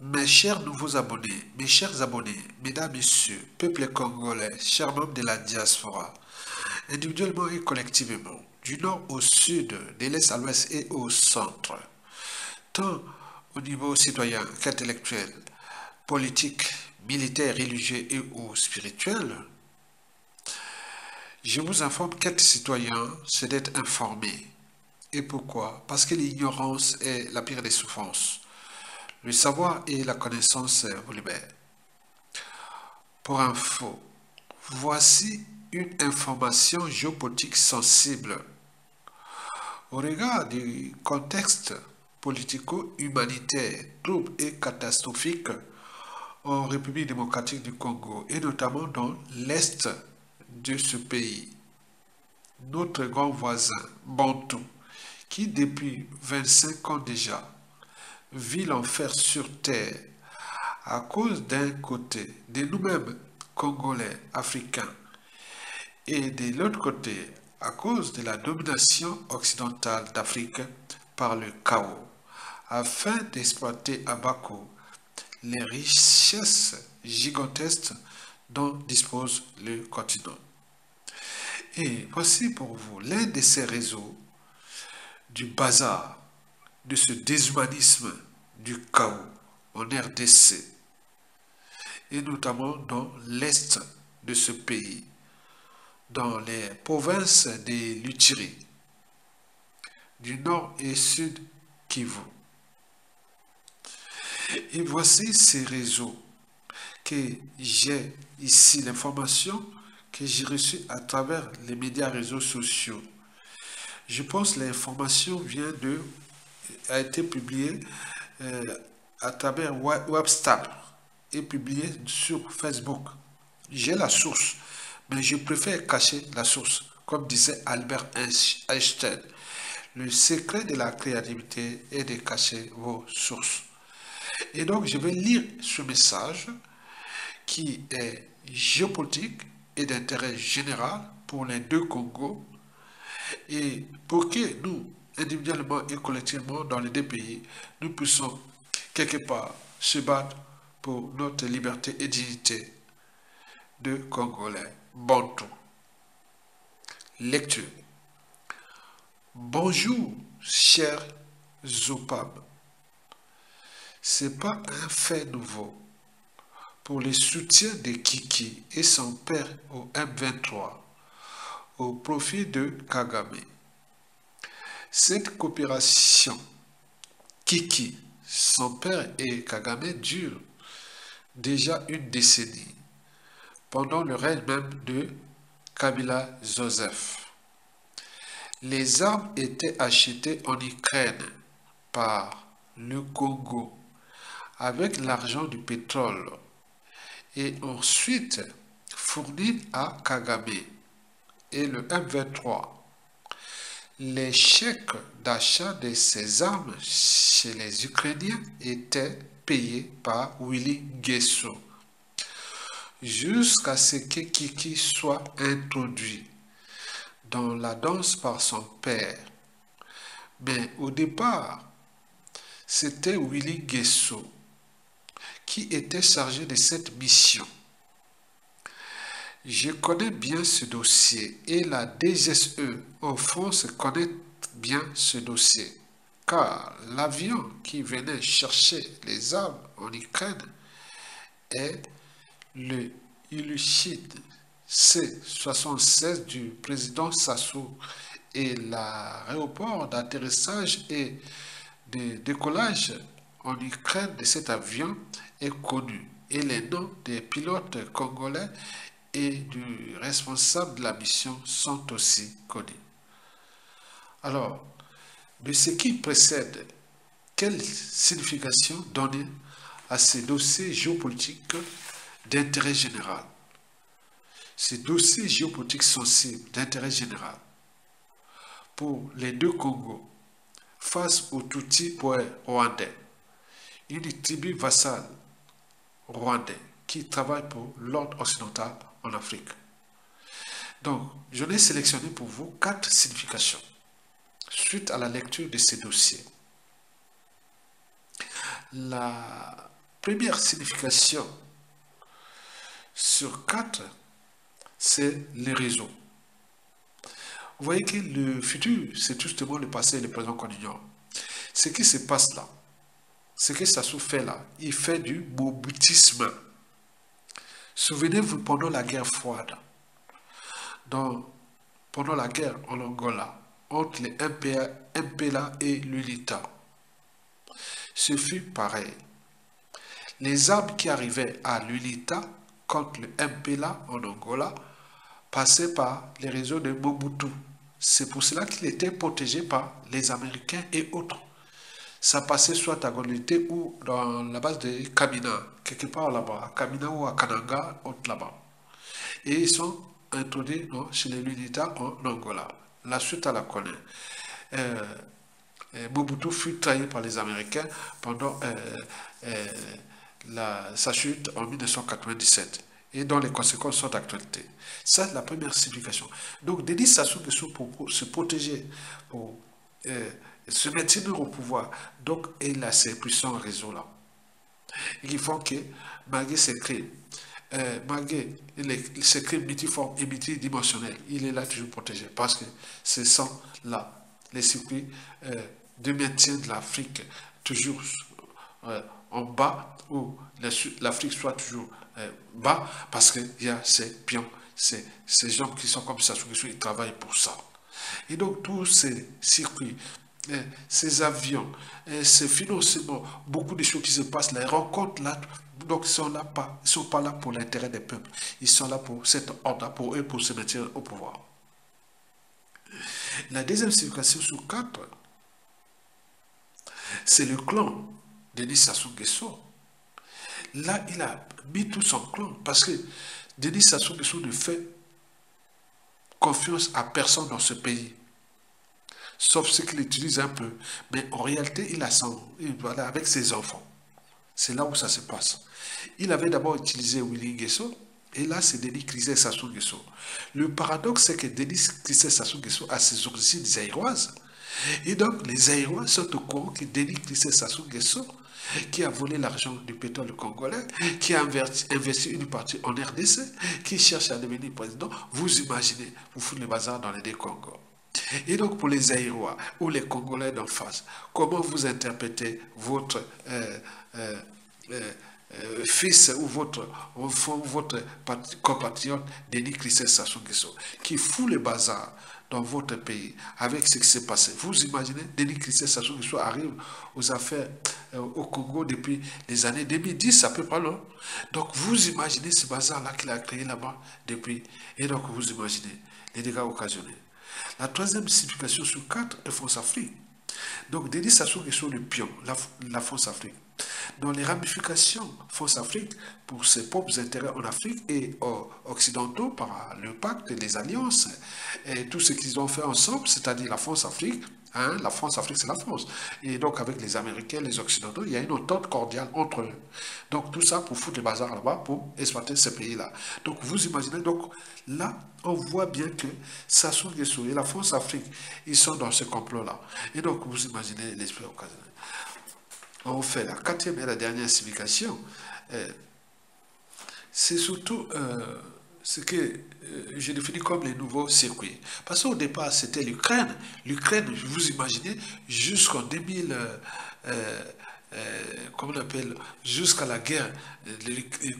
Mes chers nouveaux abonnés, mes chers abonnés, mesdames, messieurs, peuple congolais, chers membres de la diaspora, individuellement et collectivement, du nord au sud, de l'est à l'ouest et au centre, tant au niveau citoyen qu'intellectuel, politique, militaire, religieux et ou spirituel, je vous informe qu'être citoyen, c'est d'être informé. Et pourquoi? Parce que l'ignorance est la pire des souffrances. Le savoir et la connaissance vous libèrent. Pour info, voici une information géopolitique sensible. Au regard du contexte politico-humanitaire trouble et catastrophique en République démocratique du Congo et notamment dans l'est de ce pays, notre grand voisin Bantou, qui depuis 25 ans déjà vit l'enfer sur terre à cause d'un côté de nous-mêmes Congolais, Africains, et de l'autre côté à cause de la domination occidentale d'Afrique par le chaos, afin d'exploiter à bas coût les richesses gigantesques dont dispose le continent. Et voici pour vous l'un de ces réseaux du bazar, de ce déshumanisme, du chaos en RDC, et notamment dans l'est de ce pays, dans les provinces des Lutiri, du nord et sud Kivu. Et voici ces réseaux que j'ai ici, l'information que j'ai reçue à travers les médias réseaux sociaux. Je pense que l'information a été publiée à travers Webstar et publiée sur Facebook. J'ai la source, mais je préfère cacher la source, comme disait Albert Einstein. Le secret de la créativité est de cacher vos sources. Et donc, je vais lire ce message qui est géopolitique et d'intérêt général pour les deux Congos et pour que nous, individuellement et collectivement dans les deux pays, nous puissions quelque part se battre pour notre liberté et dignité de Congolais. Bantou. Lecture. Bonjour, cher Zopam. C'est pas un fait nouveau pour le soutien de Kiki et son père au M23 au profit de Kagame. Cette coopération Kiki, son père et Kagame dure déjà une décennie, pendant le règne même de Kabila Joseph. Les armes étaient achetées en Ukraine par le Congo avec l'argent du pétrole et ensuite fournies à Kagame et le M23. Les chèques d'achat de ces armes chez les Ukrainiens étaient payés par Willy Guesso jusqu'à ce que Kiki soit introduit dans la danse par son père. Mais au départ, c'était Willy Guesso qui était chargé de cette mission. Je connais bien ce dossier et la DGSE en France connaît bien ce dossier, car l'avion qui venait chercher les armes en Ukraine est le Ilyushin C-76 du président Sassou et l'aéroport d'atterrissage et de décollage en Ukraine de cet avion est connu et les noms des pilotes congolais et du responsable de la mission sont aussi connus. Alors, mais ce qui précède, quelle signification donner à ces dossiers géopolitiques d'intérêt général? Ces dossiers géopolitiques sensibles d'intérêt général pour les deux Congos face au Tutsi rwandais, une tribu vassale rwandais qui travaille pour l'ordre occidental en Afrique. Donc, j'en ai sélectionné pour vous 4 significations suite à la lecture de ces dossiers. La première signification sur 4, c'est les réseaux. Vous voyez que le futur, c'est justement le passé et le présent qu'on ignore. Ce qui se passe là, ce que Sassou fait là, il fait du mobutisme. Souvenez-vous, pendant la guerre froide, pendant la guerre en Angola, entre les MPLA et l'UNITA, ce fut pareil. Les armes qui arrivaient à l'UNITA contre le MPLA en Angola passaient par les réseaux de Mobutu. C'est pour cela qu'il était protégé par les Américains et autres. Ça passait soit à Golité ou dans la base de Kamina, quelque part là-bas, à Kamina ou à Kananga, autre là-bas. Et ils sont introduits chez les UNITA en Angola. La suite, à la connaît. Mobutu fut trahi par les Américains pendant sa chute en 1997 et dont les conséquences sont d'actualité. Ça, c'est la première signification. Donc, Denis Sassou Nguesso, pour se protéger, pour se maintenir au pouvoir, donc il a ces puissants réseaux-là. Ils font que, malgré ses crimes, malgré ses crimes multiformes et multidimensionnels, il est là toujours protégé parce que ce sont là les circuits de maintien de l'Afrique toujours en bas, où l'Afrique soit toujours bas, parce qu'il y a ces pions, ces gens qui sont comme ça, ils travaillent pour ça. Et donc tous ces circuits, ces avions, ces financements, beaucoup de choses qui se passent là, les rencontres là, donc ils ne sont pas là pour l'intérêt des peuples, ils sont là pour cet ordre, pour eux, pour se maintenir au pouvoir. La deuxième signification sur 4, c'est le clan de Denis Sassou Nguesso. Là, il a mis tout son clan parce que Denis Sassou Nguesso ne fait confiance à personne dans ce pays. Sauf ce qu'il utilise un peu. Mais en réalité, voilà, avec ses enfants. C'est là où ça se passe. Il avait d'abord utilisé Willy Nguesso, et là, c'est Denis Chriset Sassou Nguesso. Le paradoxe, c'est que Denis Chriset Sassou Nguesso a ses origines zaïroises. Et donc, les Zaïrois sont au courant que Denis Chriset Sassou Nguesso, qui a volé l'argent du pétrole congolais, qui a investi une partie en RDC, qui cherche à devenir président, vous imaginez, vous foutez le bazar dans les deux Congos. Et donc pour les Zaïrois ou les Congolais d'en face, comment vous interprétez votre fils ou votre compatriote Denis Chriset Sassou Nguesso qui fout le bazar dans votre pays avec ce qui s'est passé. Vous imaginez, Denis Chriset Sassou Nguesso arrive aux affaires au Congo depuis les années 2010 à peu près, non? Donc vous imaginez ce bazar-là qu'il a créé là-bas depuis. Et donc vous imaginez les dégâts occasionnés. La troisième signification sur 4 est France-Afrique. Donc Denis Sassou Nguesso le pion, la France-Afrique. Dans les ramifications France-Afrique, pour ses propres intérêts en Afrique et occidentaux par le pacte, les alliances, et tout ce qu'ils ont fait ensemble, c'est-à-dire la France-Afrique, la France-Afrique, c'est la France. Et donc, avec les Américains, les Occidentaux, il y a une entente cordiale entre eux. Donc, tout ça pour foutre le bazar là-bas, pour exploiter ces pays-là. Donc, vous imaginez, donc, là, on voit bien que Sassou Nguesso et la France-Afrique, ils sont dans ce complot-là. Et donc, vous imaginez l'esprit occasionnel. On fait la quatrième et la dernière signification. C'est surtout ce que je définis comme les nouveaux circuits. Parce qu'au départ, c'était l'Ukraine. L'Ukraine, vous imaginez, jusqu'en 2000, comment on appelle, jusqu'à la guerre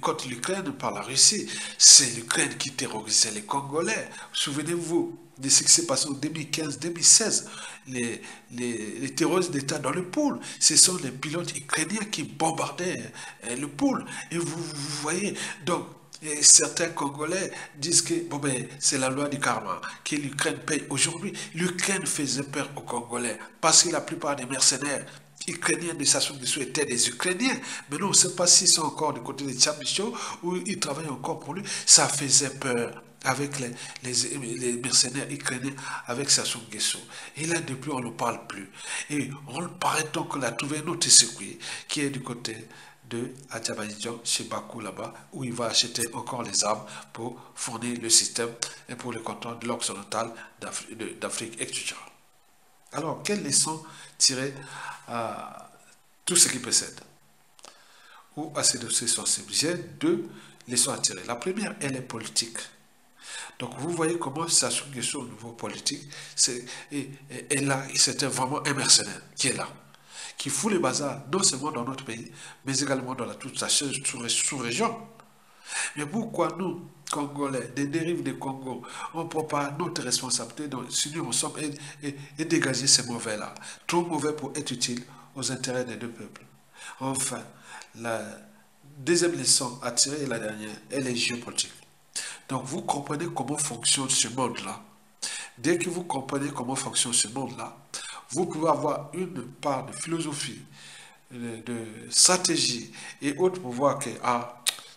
contre l'Ukraine par la Russie, c'est l'Ukraine qui terrorisait les Congolais. Souvenez-vous de ce qui s'est passé en 2015-2016. Les terroristes d'État dans le pôle, ce sont les pilotes ukrainiens qui bombardaient le pôle. Et vous voyez, donc, et certains Congolais disent que bon ben, c'est la loi du karma, que l'Ukraine paye aujourd'hui. L'Ukraine faisait peur aux Congolais parce que la plupart des mercenaires ukrainiens de Sassou Nguesso étaient des Ukrainiens. Mais non, on ne sait pas s'ils sont encore du côté de Tchamicho ou ils travaillent encore pour lui. Ça faisait peur avec les mercenaires ukrainiens, avec Sassou Nguesso. Et là, depuis, on ne parle plus. Et on paraît donc qu'on a trouvé un autre circuit qui est du côté de Adjabadjan, chez Bakou là-bas, où il va acheter encore les armes pour fournir le système et pour le contrôle de l'occidental d'Afrique, etc. Alors, quelles leçons tirer à tout ce qui précède? ou à ces dossiers sensibles. J'ai deux leçons à tirer. La première, elle est politique. Donc vous voyez comment Sassou Nguesso au niveau politique, et là, c'était vraiment un mercenaire qui est là, qui fout les bazars, non seulement dans notre pays, mais également dans toute la sous-région. Mais pourquoi nous, Congolais, des dérives du Congo, on ne prend pas notre responsabilité si nous sommes et dégager ces mauvais-là, trop mauvais pour être utiles aux intérêts des deux peuples. Enfin, la deuxième leçon à tirer, et la dernière, elle est géopolitique. Donc vous comprenez comment fonctionne ce monde-là. Dès que vous comprenez comment fonctionne ce monde-là, vous pouvez avoir une part de philosophie, de stratégie et autres pour voir que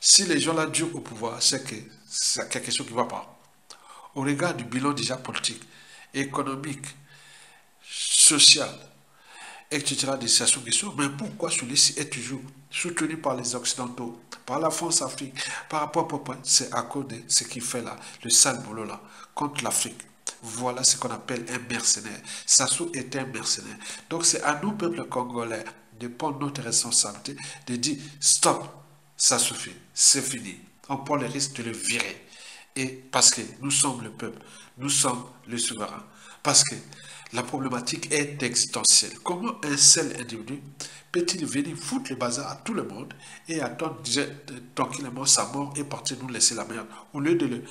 si les gens là durent au pouvoir, c'est que c'est quelque chose qui ne va pas. Au regard du bilan déjà politique, économique, social, etc. de Sassou Nguesso, mais pourquoi celui-ci est toujours soutenu par les Occidentaux, par la France-Afrique, par rapport au point, c'est à cause de ce qui fait là, le sale boulot là, contre l'Afrique. Voilà ce qu'on appelle un mercenaire. Sassou est un mercenaire. Donc c'est à nous, peuple congolais, de prendre notre responsabilité, de dire stop, ça suffit, c'est fini. On prend le risque de le virer. Et parce que nous sommes le peuple, nous sommes le souverain. Parce que la problématique est existentielle. Comment un seul individu peut-il venir foutre le bazar à tout le monde et attendre tranquillement sa mort et partir nous laisser la merde au lieu de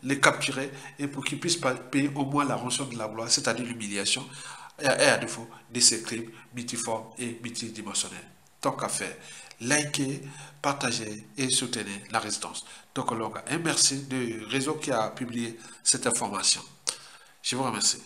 le capturer et pour qu'il puisse payer au moins la rançon de la gloire, c'est-à-dire l'humiliation, et à défaut de ces crimes multiformes et multidimensionnels. Tant qu'à faire, likez, partagez et soutenez la résistance. Donc, un merci du réseau qui a publié cette information. Je vous remercie.